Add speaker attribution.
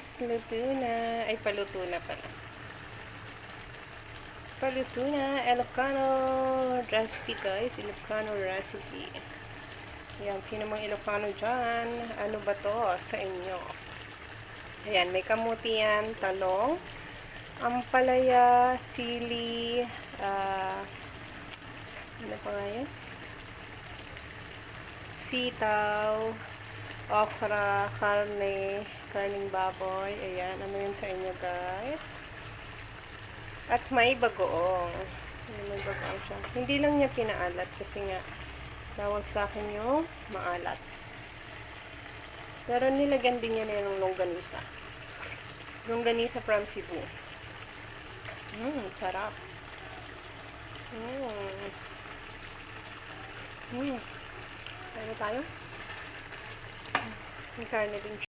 Speaker 1: guys, luto na. Ay, paluto na pala. Paluto na. Ilocano recipe guys. Ilocano recipe. Ayan, sino mang Ilocano dyan? Ano ba to sa inyo? Ayan, may kamuti yan, talong, ampalaya, sili, ano pa nga yan? Sitaw, okra, karning baboy. Ayan, ano yun sa inyo guys? At may bagoong. May bagoong siya. Hindi lang niya pinaalat kasi nga tawag sa akin yung maalat. Pero nilagyan din niya na yung longganisa. Longganisa from Cebu. Sarap. Ano tayo? May karne din.